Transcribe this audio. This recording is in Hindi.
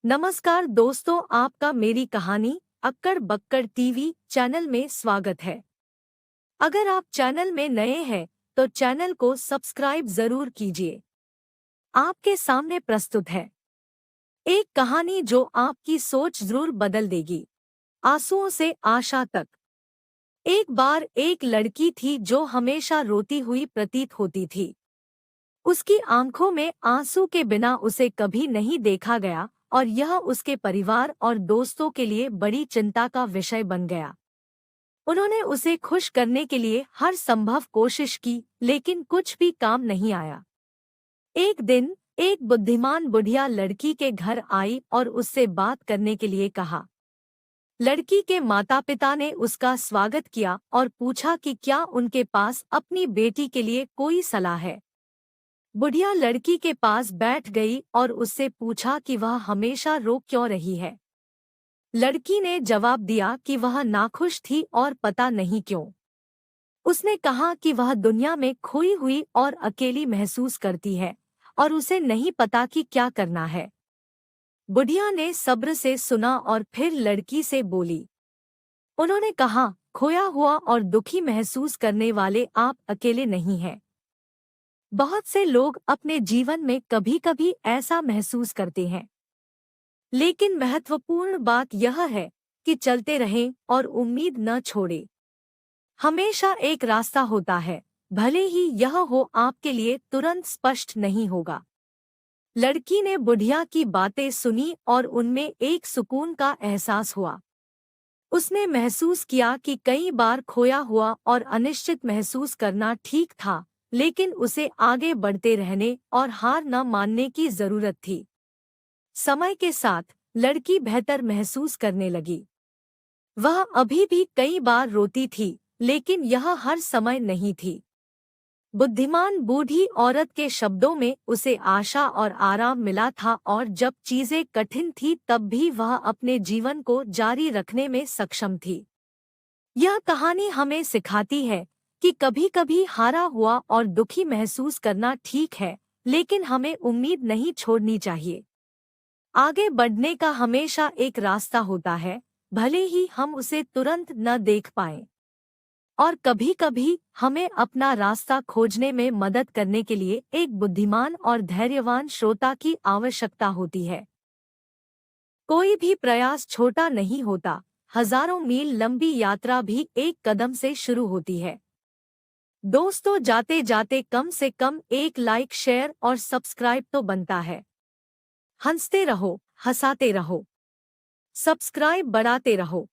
नमस्कार दोस्तों, आपका मेरी कहानी अक्कड़ बक्कड़ टीवी चैनल में स्वागत है। अगर आप चैनल में नए हैं तो चैनल को सब्सक्राइब जरूर कीजिए। आपके सामने प्रस्तुत है एक कहानी जो आपकी सोच जरूर बदल देगी। आंसुओं से आशा तक। एक बार एक लड़की थी जो हमेशा रोती हुई प्रतीत होती थी। उसकी आंखों में आंसू के बिना उसे कभी नहीं देखा गया और यह उसके परिवार और दोस्तों के लिए बड़ी चिंता का विषय बन गया। उन्होंने उसे खुश करने के लिए हर संभव कोशिश की, लेकिन कुछ भी काम नहीं आया। एक दिन एक बुद्धिमान बुढ़िया लड़की के घर आई और उससे बात करने के लिए कहा। लड़की के माता-पिता ने उसका स्वागत किया और पूछा कि क्या उनके पास अपनी बेटी के लिए कोई सलाह है। बुढ़िया लड़की के पास बैठ गई और उससे पूछा कि वह हमेशा रो क्यों रही है। लड़की ने जवाब दिया कि वह नाखुश थी और पता नहीं क्यों। उसने कहा कि वह दुनिया में खोई हुई और अकेली महसूस करती है और उसे नहीं पता कि क्या करना है। बुढ़िया ने सब्र से सुना और फिर लड़की से बोली। उन्होंने कहा, खोया हुआ और दुखी महसूस करने वाले आप अकेले नहीं हैं। बहुत से लोग अपने जीवन में कभी-कभी ऐसा महसूस करते हैं। लेकिन महत्वपूर्ण बात यह है कि चलते रहें और उम्मीद न छोड़ें। हमेशा एक रास्ता होता है, भले ही यह हो आपके लिए तुरंत स्पष्ट नहीं होगा। लड़की ने बुढ़िया की बातें सुनी और उनमें एक सुकून का एहसास हुआ। उसने महसूस किया कि कई बार खोया हुआ और अनिश्चित महसूस करना ठीक था, लेकिन उसे आगे बढ़ते रहने और हार न मानने की जरूरत थी। समय के साथ लड़की बेहतर महसूस करने लगी। वह अभी भी कई बार रोती थी, लेकिन यह हर समय नहीं थी। बुद्धिमान बूढ़ी औरत के शब्दों में उसे आशा और आराम मिला था और जब चीजें कठिन थी तब भी वह अपने जीवन को जारी रखने में सक्षम थी। यह कहानी हमें सिखाती है कि कभी-कभी हारा हुआ और दुखी महसूस करना ठीक है, लेकिन हमें उम्मीद नहीं छोड़नी चाहिए। आगे बढ़ने का हमेशा एक रास्ता होता है, भले ही हम उसे तुरंत न देख पाएं। और कभी-कभी हमें अपना रास्ता खोजने में मदद करने के लिए एक बुद्धिमान और धैर्यवान श्रोता की आवश्यकता होती है। कोई भी प्रयास छोटा नहीं होता, हजारों मील लंबी यात्रा भी एक कदम से शुरू होती है। दोस्तों, जाते जाते कम से कम एक लाइक, शेयर और सब्सक्राइब तो बनता है। हंसते रहो, हंसाते रहो, सब्सक्राइब बढ़ाते रहो।